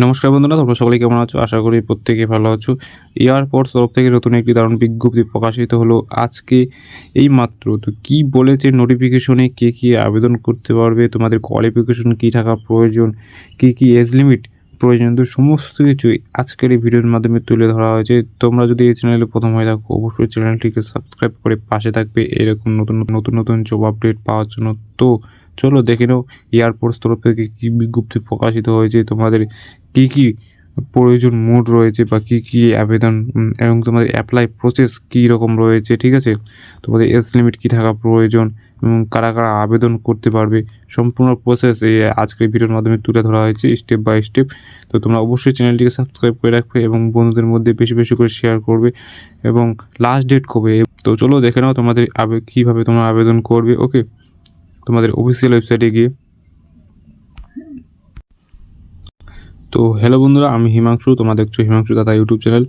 নমস্কার বন্ধুরা, তোমরা সকলে কেমন আছো? আশা করি প্রত্যেকে ভালো আছো। এয়ারপোর্টস তরফ থেকে নতুন একটি দারুণ বিজ্ঞপ্তি প্রকাশিত হলো আজকে এই মাত্র। তো কী বলেছে নোটিফিকেশনে, কে কী আবেদন করতে পারবে, তোমাদের কোয়ালিফিকেশন কী থাকা প্রয়োজন, কী এজ লিমিট প্রয়োজন, তো সমস্ত কিছুই আজকের এই ভিডিওর মাধ্যমে তুলে ধরা হয়েছে। তোমরা যদি এই চ্যানেলে প্রথম হয়ে থাকো অবশ্যই চ্যানেলটিকে সাবস্ক্রাইব করে পাশে থাকবে এরকম নতুন জব আপডেট পাওয়ার জন্য। তো চলো দেখে নাও এয়ারপোর্টস তরফ থেকে কী বিজ্ঞপ্তি প্রকাশিত হয়েছে, তোমাদের কী কী প্রয়োজন মোড রয়েছে বা কী কী আবেদন এবং তোমাদের অ্যাপ্লাই প্রসেস কী রকম রয়েছে, ঠিক আছে। তোমাদের এজ লিমিট কী থাকা প্রয়োজন এবং কারা কারা আবেদন করতে পারবে, সম্পূর্ণ প্রসেস এই আজকের ভিডিওর মাধ্যমে তুলে ধরা হয়েছে স্টেপ বাই স্টেপ। তো তোমরা অবশ্যই চ্যানেলটিকে সাবস্ক্রাইব করে রাখবে এবং বন্ধুদের মধ্যে বেশি বেশি করে শেয়ার করবে। এবং লাস্ট ডেট কবে, তো চলো দেখে নাও তোমাদের কীভাবে তোমরা আবেদন করবে। ওকে, তোমাদের অফিসিয়াল ওয়েবসাইটে গিয়ে। তো হ্যালো বন্ধুরা, আমি হিমাংশু, তোমরা দেখছো হিমাংশু দাদা ইউটিউব চ্যানেল।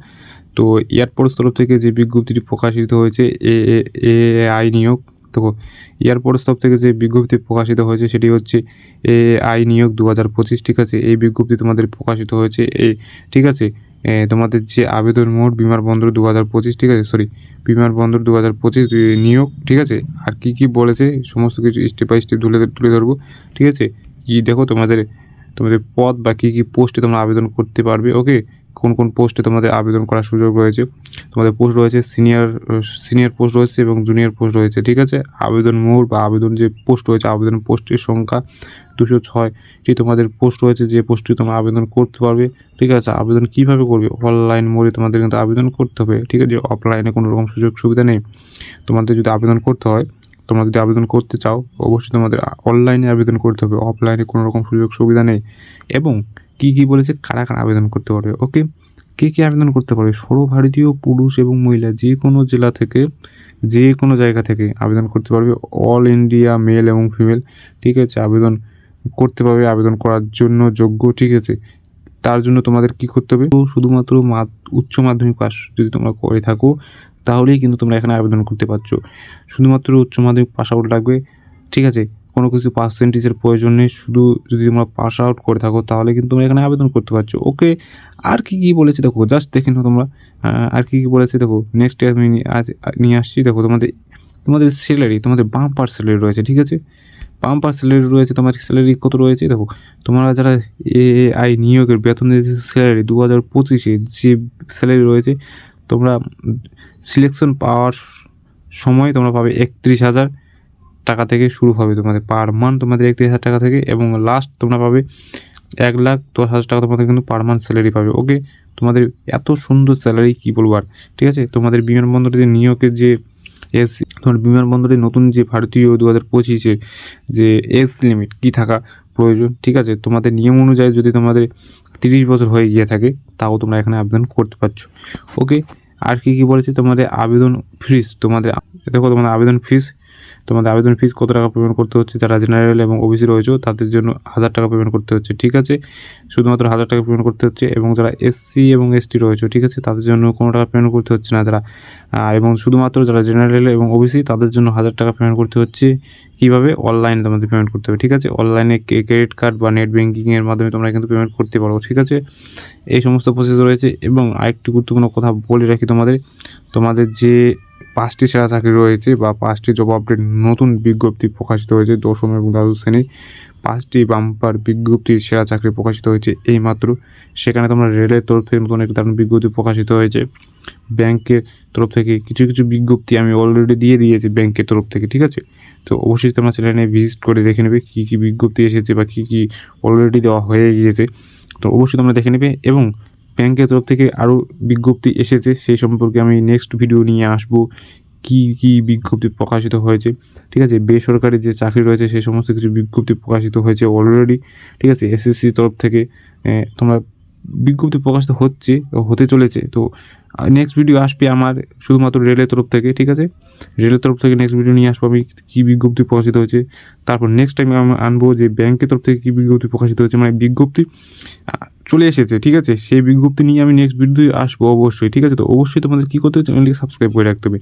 তো এয়ারপোর্টস তরফ থেকে যে বিজ্ঞপ্তিটি প্রকাশিত হয়েছে এআই নিয়োগ, তো এয়ারপোর্টস তরফ থেকে যে বিজ্ঞপ্তি প্রকাশিত হয়েছে সেটি হচ্ছে এআই নিয়োগ 2025, ঠিক আছে। এই বিজ্ঞপ্তি তোমাদের প্রকাশিত হয়েছে ঠিক আছে। তোমাদের যে আবেদন মোড বিমানবন্দর 2025, ঠিক আছে, বিমানবন্দর 2025 নিয়োগ, ঠিক আছে। আর কী বলেছে সমস্ত কিছু স্টেপ বাই স্টেপ তুলে ধরবো, ঠিক আছে। কি দেখো তোমাদের পদ বা কী পোস্টে তোমরা আবেদন করতে পারবে। ওকে, কোন পোস্টে তোমাদের আবেদন করার সুযোগ রয়েছে। তোমাদের পোস্ট রয়েছে সিনিয়র পোস্ট রয়েছে এবং জুনিয়র পোস্ট রয়েছে, ঠিক আছে। আবেদন মোড বা আবেদন যে পোস্ট রয়েছে, আবেদন পোস্টের সংখ্যা 206টি তোমাদের পোস্ট রয়েছে, যে পোস্টটি তোমরা আবেদন করতে পারবে, ঠিক আছে। আবেদন কীভাবে করবে, অনলাইন মোডে তোমাদের কিন্তু আবেদন করতে হবে, ঠিক আছে। অফলাইনে কোনো রকম সুযোগ সুবিধা নেই। তোমাদের যদি আবেদন করতে হয়, তোমরা যদি আবেদন করতে চাও অবশ্যই তোমাদের অনলাইনে আবেদন করতে হবে, অফলাইনে কোনো রকম সুযোগ সুবিধা নেই। এবং কী বলেছে, কারা কারা আবেদন করতে পারবে। ওকে, কে আবেদন করতে পারবে, সর্বভারতীয় পুরুষ এবং মহিলা যে কোনো জেলা থেকে যে কোনো জায়গা থেকে আবেদন করতে পারবে। অল ইন্ডিয়া মেল এবং ফিমেল, ঠিক আছে, আবেদন করতে পারবে, আবেদন করার জন্য যোগ্য, ঠিক আছে। তার জন্য তোমাদের কি করতে হবে, শুধুমাত্র উচ্চ মাধ্যমিক পাস যদি তোমরা করে থাকো তাহলেই কিন্তু তোমরা এখানে আবেদন করতে পারছো। শুধুমাত্র উচ্চ মাধ্যমিক পাস আউট লাগবে, ঠিক আছে। কোনো কিছু পার্সেন্টেজের প্রয়োজন নেই, শুধু যদি তোমরা পাস আউট করে থাকো তাহলে কিন্তু তোমরা এখানে আবেদন করতে পারছো। ওকে, আর কী বলেছে দেখো, জাস্ট দেখে নাও তোমরা। আর কী বলেছে দেখো, নেক্সট আমি নিয়ে আসছি। দেখো তোমাদের স্যালারি, তোমাদের বাম্পার স্যালারি রয়েছে, ঠিক আছে। বাম্পার স্যালারি রয়েছে। তোমার স্যালারি কত রয়েছে দেখো, তোমরা যারা এআই নিয়োগের বেতনের যে স্যালারি 2025-এ যে স্যালারি রয়েছে, তোমরা সিলেকশন পাওয়ার সময় তোমরা পাবে 31,000 টাকা থেকে শুরু হবে তোমাদের পার মান্থ, তোমাদের 31,000 টাকা থেকে, এবং লাস্ট তোমরা পাবে 1,10,000 টাকা তোমাদের কিন্তু পার মান্থ স্যালারি পাবে। ওকে, তোমাদের এত সুন্দর স্যালারি কী বলবো আর, ঠিক আছে। তোমাদের বিমানবন্দরে যে নিয়োগের যে তোমার বিমানবন্দরে নতুন যে ভারতীয় 2025-এর যে এজ লিমিট কী থাকা প্রয়োজন, ঠিক আছে। তোমাদের নিয়ম অনুযায়ী যদি তোমাদের 30 বছর হয়ে গিয়ে থাকে তাও তোমরা এখানে আবেদন করতে পারছো। ওকে, আর কী বলেছে, তোমাদের আবেদন ফিস, তোমাদের আবেদন ফিস কত টাকা পেমেন্ট করতে হচ্ছে। যারা জেনারেল এবং ওবিসি রয়েছে তাদের জন্য 1,000 টাকা পেমেন্ট করতে হচ্ছে, ঠিক আছে। শুধুমাত্র 1,000 টাকা পেমেন্ট করতে হচ্ছে। এবং যারা এসসি এবং এসটি রয়েছে, ঠিক আছে, তাদের জন্য কোনো টাকা পেমেন্ট করতে হচ্ছে না। এবং শুধুমাত্র যারা জেনারেল এবং ওবিসি তাদের জন্য 1,000 টাকা পেমেন্ট করতে হচ্ছে। কীভাবে, অনলাইনে তোমাদের পেমেন্ট করতে হবে, ঠিক আছে। অনলাইনে ক্রেডিট কার্ড বা নেট ব্যাঙ্কিংয়ের মাধ্যমে তোমরা কিন্তু পেমেন্ট করতে পারো, ঠিক আছে। এই সমস্ত প্রসেস রয়েছে। এবং আরেকটি গুরুত্বপূর্ণ কথা বলে রাখি, তোমাদের যে 5টি সেরা চাকরি রয়েছে বা 5টি জব আপডেট নতুন বিজ্ঞপ্তি প্রকাশিত হয়েছে, 10ম এবং 12শ শ্রেণীর 5টি বাম্পার বিজ্ঞপ্তির সেরা চাকরি প্রকাশিত হয়েছে এইমাত্র। সেখানে তোমরা রেলের তরফ থেকে নতুন একটা দারুণ বিজ্ঞপ্তি প্রকাশিত হয়েছে। ব্যাংকের তরফ থেকে কিছু বিজ্ঞপ্তি আমি অলরেডি দিয়ে দিয়েছি ব্যাংকের তরফ থেকে, ঠিক আছে। তো অবশ্যই তোমরা চ্যানেলে ভিজিট করে দেখে নেবে কী বিজ্ঞপ্তি এসেছে বা কী অলরেডি দেওয়া হয়ে গিয়েছে। তো অবশ্যই তোমরা দেখে নেবে। এবং ব্যাংকের তরফ থেকে আরও বিজ্ঞপ্তি এসেছে, সেই সম্পর্কে আমি নেক্সট ভিডিও নিয়ে আসবো। কী বিজ্ঞপ্তি প্রকাশিত হয়েছে, ঠিক আছে। বেসরকারি যে চাকরি রয়েছে সেই সমস্ত কিছু বিজ্ঞপ্তি প্রকাশিত হয়েছে অলরেডি, ঠিক আছে। এসএসসি তরফ থেকে তোমরা বিজ্ঞপ্তি প্রকাশিত হতে চলেছে। তো নেক্সট ভিডিও আসবে আমার শুধুমাত্র রেলের তরফ থেকে, ঠিক আছে। রেলের তরফ থেকে নেক্সট ভিডিও নিয়ে আসবো আমি কী বিজ্ঞপ্তি প্রকাশিত হয়েছে। তারপর নেক্সট টাইম আমি আনবো যে ব্যাংকের তরফ থেকে কী বিজ্ঞপ্তি প্রকাশিত হয়েছে, মানে বিজ্ঞপ্তি চলে এসেছে, ঠিক আছে। সেই বিজ্ঞপ্তি নিয়ে আমি নেক্সট ভিডিও আসবো অবশ্যই, ঠিক আছে। তো অবশ্যই তোমাদের কী করতে হবে, চ্যানেলটিকে সাবস্ক্রাইব করে রাখতে হবে।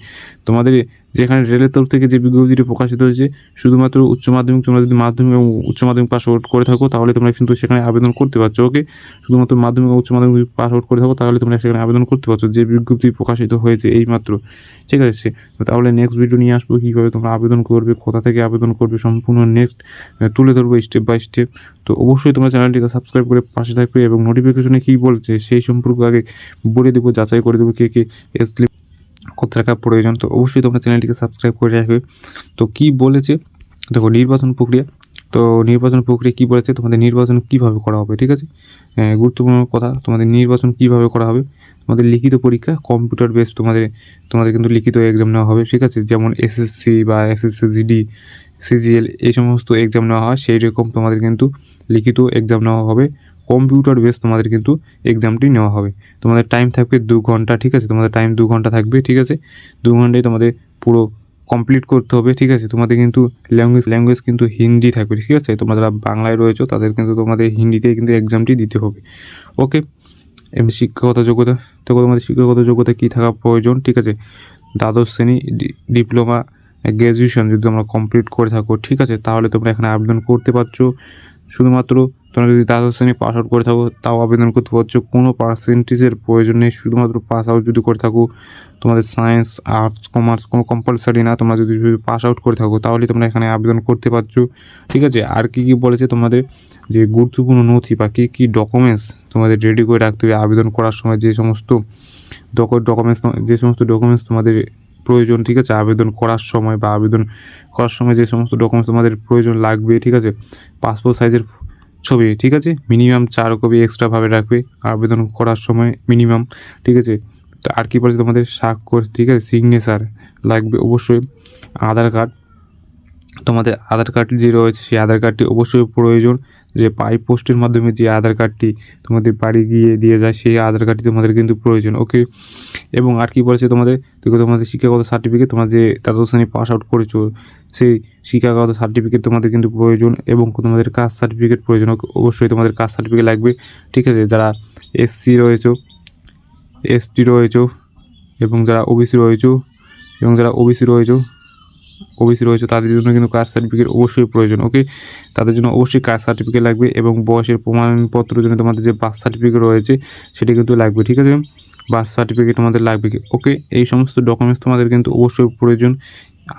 তোমাদের যেখানে রেলের তরফ থেকে যে বিজ্ঞপ্তিটি প্রকাশিত হয়েছে শুধুমাত্র উচ্চ মাধ্যমিক, তোমরা যদি মাধ্যমিক এবং উচ্চ মাধ্যমিক পাস আউট করে থাকো তাহলে তোমরা কিন্তু সেখানে আবেদন করতে পারছো। ওকে, শুধুমাত্র মাধ্যমিক এবং উচ্চ মাধ্যমিক পাস আউট করে থাকো তাহলে তোমরা সেখানে আবেদন করতে পারছো, যে বিজ্ঞপ্তি প্রকাশিত হয়েছে এইমাত্র। ঠিক আছে, তাহলে নেক্সট ভিডিও নিয়ে আসবো কীভাবে তোমরা আবেদন করবে, কোথা থেকে আবেদন করবে, সম্পূর্ণ নেক্সট তুলে ধরবো স্টেপ বাই স্টেপ। তো অবশ্যই তোমরা চ্যানেলটিকে সাবস্ক্রাইব করে পাশে থাকবে এবং নোটিফিকেশনে কী বলছে সেই সম্পর্কে আগে বলে দেবো, যাচাই করে দেবো কে স্লিপ কত টাকা প্রয়োজন। তো অবশ্যই তোমরা চ্যানেলটিকে সাবস্ক্রাইব করে রাখবে। তো কী বলেছে দেখো, নির্বাচন প্রক্রিয়া। তো নির্বাচন প্রক্রিয়া কী বলেছে, তোমাদের নির্বাচন কীভাবে করা হবে। ঠিক আছে, গুরুত্বপূর্ণ কথা, তোমাদের নির্বাচন কীভাবে করা হবে। তোমাদের লিখিত পরীক্ষা কম্পিউটার বেস, তোমাদের কিন্তু লিখিত এক্সাম নেওয়া হবে। ঠিক আছে, যেমন এসএসসি বা এসএসসি জিডি, সিজিএল এই সমস্ত এক্সাম নেওয়া হয় সেই রকম তোমাদের কিন্তু লিখিত এক্সাম নেওয়া হবে। কম্পিউটার বেস তোমাদের কিন্তু এক্সামটি নেওয়া হবে। তোমাদের টাইম থাকবে 2 ঘন্টা। ঠিক আছে, তোমাদের টাইম 2 ঘন্টা থাকবে। ঠিক আছে, 2 ঘন্টায় তোমাদের পুরো কমপ্লিট করতে হবে। ঠিক আছে, তোমাদের কিন্তু ল্যাঙ্গুয়েজ কিন্তু হিন্দি থাকবে। ঠিক আছে, তোমরা যারা বাংলায় রয়েছো তাদের কিন্তু তোমাদের হিন্দিতে কিন্তু এক্সামটি দিতে হবে। ওকে, এমনি শিক্ষাগত যোগ্যতা, তো তোমাদের শিক্ষাগত যোগ্যতা কী থাকা প্রয়োজন। ঠিক আছে, দ্বাদশ শ্রেণী, ডিপ্লোমা, গ্র্যাজুয়েশন যদি তোমরা কমপ্লিট করে থাকো, ঠিক আছে, তাহলে তোমরা এখানে আবেদন করতে পারছো। শুধুমাত্র তোমরা যদি দ্বাদশ শ্রেণী পাস আউট করে থাকো তাও আবেদন করতে পারছো, কোনো পার্সেন্টেজের প্রয়োজন নেই। শুধুমাত্র পাস আউট যদি করে থাকো, তোমাদের সায়েন্স, আর্টস, কমার্স কোনো কম্পালসারি না, তোমরা যদি পাস আউট করে থাকো তাহলে তোমরা এখানে আবেদন করতে পারছো। ঠিক আছে, আর কী কী বলেছে, তোমাদের যে গুরুত্বপূর্ণ নথি বা কী কী ডকুমেন্টস তোমাদের রেডি করে রাখতে হবে আবেদন করার সময়, যে সমস্ত ডকুমেন্টস তোমাদের প্রয়োজন। ঠিক আছে, আবেদন করার সময় যে সমস্ত ডকুমেন্টস তোমাদের প্রয়োজন লাগবে। ঠিক আছে, পাসপোর্ট সাইজের ছবি। ঠিক আছে, মিনিমাম 4 কপি এক্সট্রাভাবে রাখবে আবেদন করার সময় মিনিমাম। ঠিক আছে, তো আর কী বলছে, তোমাদের স্বাক্ষর। ঠিক আছে, সিগনেচার লাগবে অবশ্যই। আধার কার্ড, তোমাদের আধার কার্ড যে রয়েছে সেই আধার কার্ডটি অবশ্যই প্রয়োজন, যে বাই পোস্টের মাধ্যমে যে আধার কার্ডটি তোমাদের বাড়ি গিয়ে দিয়ে যায় সেই আধার কার্ডটি তোমাদের কিন্তু প্রয়োজন। ওকে, এবং আর কি বলেছে, তোমাদের শিক্ষাগত সার্টিফিকেট, তোমরা যে দ্বাদশ শ্রেণী পাস আউট করেছো সেই শিক্ষাগত সার্টিফিকেট তোমাদের কিন্তু প্রয়োজন, এবং তোমাদের কাস্ট সার্টিফিকেট প্রয়োজন। অবশ্যই তোমাদের কাস্ট সার্টিফিকেট লাগবে। ঠিক আছে, যারা এসসি রয়েছো, এসটি রয়েছো, এবং যারা ওবিসি রয়েছে তাদের জন্য কিন্তু কাস্ট সার্টিফিকেট অবশ্যই প্রয়োজন। ওকে, তাদের জন্য অবশ্যই কাস্ট সার্টিফিকেট লাগবে, এবং বয়সের প্রমাণপত্রের জন্য তোমাদের যে বার্থ সার্টিফিকেট রয়েছে সেটা কিন্তু লাগবে। ঠিক আছে, বার্থ সার্টিফিকেট তোমাদের লাগবে। ওকে, এই সমস্ত ডকুমেন্টস তোমাদের কিন্তু অবশ্যই প্রয়োজন।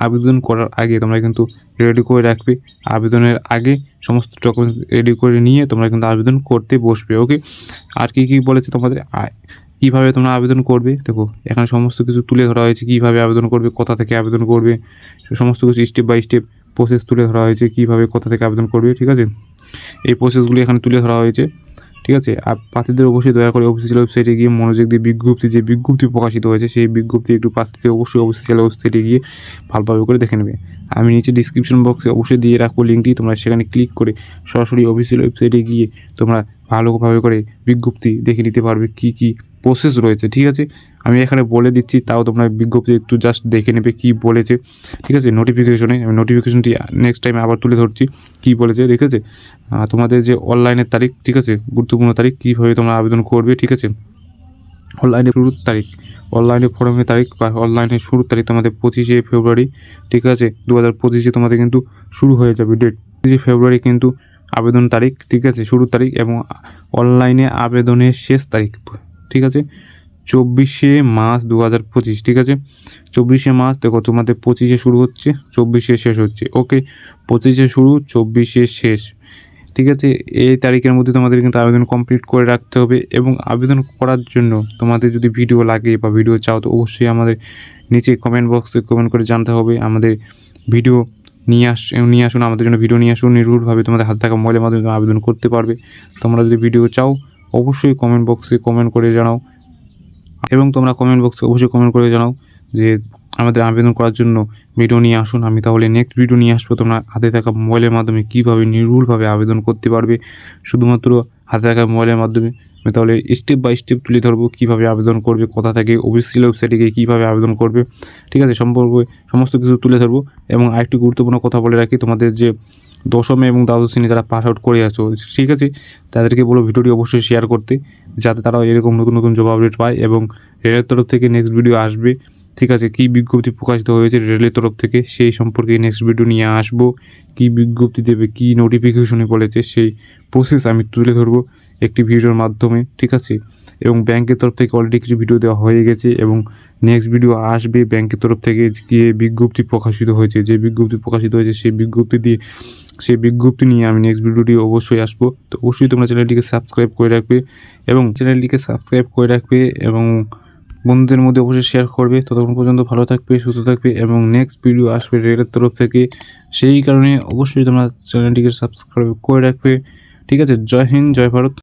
আবেদন করার আগে তোমরা কিন্তু রেডি করে রাখবে। আবেদনের আগে সমস্ত ডকুমেন্টস রেডি করে নিয়ে তোমরা কিন্তু আবেদন করতে বসবে। ওকে, আর কী বলেছে, তোমাদের কীভাবে তোমরা আবেদন করবে। দেখো, এখানে সমস্ত কিছু তুলে ধরা হয়েছে, কীভাবে আবেদন করবে, কোথা থেকে আবেদন করবে, সমস্ত কিছু স্টেপ বাই স্টেপ প্রসেস তুলে ধরা হয়েছে, কীভাবে কোথা থেকে আবেদন করবে। ঠিক আছে, এই প্রসেসগুলি এখানে তুলে ধরা হয়েছে। ঠিক আছে, আর প্রার্থীদের অবশ্যই দয়া করে অফিসিয়াল ওয়েবসাইটে গিয়ে মনোযোগ দিয়ে বিজ্ঞপ্তি প্রকাশিত হয়েছে সেই বিজ্ঞপ্তি একটু প্রার্থীদের অবশ্যই অফিসিয়াল ওয়েবসাইটে গিয়ে ভালোভাবে করে দেখে নেবে। আমি নিচে ডিসক্রিপশন বক্সে অবশ্যই দিয়ে রাখবো লিঙ্কটি, তোমরা সেখানে ক্লিক করে সরাসরি অফিসিয়াল ওয়েবসাইটে গিয়ে তোমরা ভালোভাবে করে বিজ্ঞপ্তি দেখে নিতে পারবে কী কী প্রসেস রয়েছে। ঠিক আছে, আমি এখানে বলে দিচ্ছি, তাও তোমরা বিজ্ঞপ্তি একটু জাস্ট দেখে নেবে কী বলেছে। ঠিক আছে, আমি নোটিফিকেশনটি নেক্সট টাইম আবার তুলে ধরছি কী বলেছে। ঠিক আছে, তোমাদের যে অনলাইনের তারিখ, ঠিক আছে, গুরুত্বপূর্ণ তারিখ, কীভাবে তোমরা আবেদন করবে। ঠিক আছে, অনলাইনে শুরুর তারিখ, অনলাইনে ফর্মের তারিখ বা অনলাইনে শুরুর তারিখ তোমাদের 25শে ফেব্রুয়ারি। ঠিক আছে, 2025 তোমাদের কিন্তু শুরু হয়ে যাবে ডেট। 25শে ফেব্রুয়ারি কিন্তু আবেদন তারিখ। ঠিক আছে, শুরুর তারিখ, এবং অনলাইনে আবেদনের শেষ তারিখ। ঠিক আছে, 24শে মার্চ 2025। ঠিক আছে, 24শে মার্চ। দেখো, তোমাদের 25শে শুরু হচ্ছে, 24শে শেষ হচ্ছে। ওকে, 25শে শুরু, 24শে শেষ। ঠিক আছে, এই তারিখের মধ্যে তোমাদের কিন্তু আবেদন কমপ্লিট করে রাখতে হবে। এবং আবেদন করার জন্য তোমাদের যদি ভিডিও লাগে বা ভিডিও চাও তো অবশ্যই আমাদের নিচে কমেন্ট বক্সে কমেন্ট করে জানতে হবে। আমাদের ভিডিও নিয়ে আসুন, আমাদের জন্য ভিডিও নিয়ে আসুন। নির্ভুলভাবে তোমাদের হাতে থাকা মোবাইলের মাধ্যমে তোমরা আবেদন করতে পারবে। তোমরা যদি ভিডিও চাও অবশ্যই কমেন্ট বক্সে কমেন্ট করে জানাও, এবং তোমরা কমেন্ট বক্সে অবশ্যই কমেন্ট করে জানাও যে আমাদের আবেদন করার জন্য ভিডিও নিয়ে আসুন। আমি তাহলে নেক্সট ভিডিও নিয়ে আসবো, তোমরা হাতে থাকা মোবাইলের মাধ্যমে কীভাবে নির্ভুলভাবে আবেদন করতে পারবে, শুধুমাত্র হাতে থাকা মোবাইলের মাধ্যমে। আমি তাহলে স্টেপ বাই স্টেপ তুলে ধরবো কীভাবে আবেদন করবে, কোথা থেকে অফিসিয়াল ওয়েবসাইটে গিয়ে কীভাবে আবেদন করবে। ঠিক আছে, সমস্ত কিছু তুলে ধরবো। এবং আরেকটি গুরুত্বপূর্ণ কথা বলে রাখি, তোমাদের যে দশম এবং দ্বাদশ শ্রেণী যারা পাস আউট করে আছো, ঠিক আছে, তাদেরকে বলো ভিডিওটি অবশ্যই শেয়ার করতে, যাতে তারা এরকম নতুন জব আপডেট পায়। এবং রেলের তরফ থেকে নেক্সট ভিডিও আসবে, ঠিক আছে, কী বিজ্ঞপ্তি প্রকাশিত হয়েছে রেলের তরফ থেকে সেই সম্পর্কে নেক্সট ভিডিও নিয়ে আসবো। কী বিজ্ঞপ্তি দেবে, কী নোটিফিকেশনে বলেছে সেই প্রসেস আমি তুলে ধরবো একটি ভিডিওর মাধ্যমে, ঠিক আছে। এবং ব্যাংকের তরফ থেকে অলরেডি কিছু ভিডিও দেওয়া হয়ে গেছে এবং নেক্সট ভিডিও আসবে ব্যাংকের তরফ থেকে গিয়ে বিজ্ঞপ্তি প্রকাশিত হয়েছে, যে বিজ্ঞপ্তি প্রকাশিত হয়েছে সেই বিজ্ঞপ্তি নিয়ে আমি নেক্সট ভিডিওটি অবশ্যই আসবো। তো অবশ্যই তোমরা চ্যানেলটিকে সাবস্ক্রাইব করে রাখবে এবং বন্ধুদের মধ্যে অবশ্যই শেয়ার করবে। ততক্ষণ পর্যন্ত ভালো থাকবে, সুস্থ থাকবে এবং নেক্সট ভিডিও আসবে রেলের তরফ থেকে, সেই কারণে অবশ্যই তোমরা চ্যানেলটিকে সাবস্ক্রাইব করে রাখবে। ঠিক আছে, জয় হিন্দ, জয় ভারত।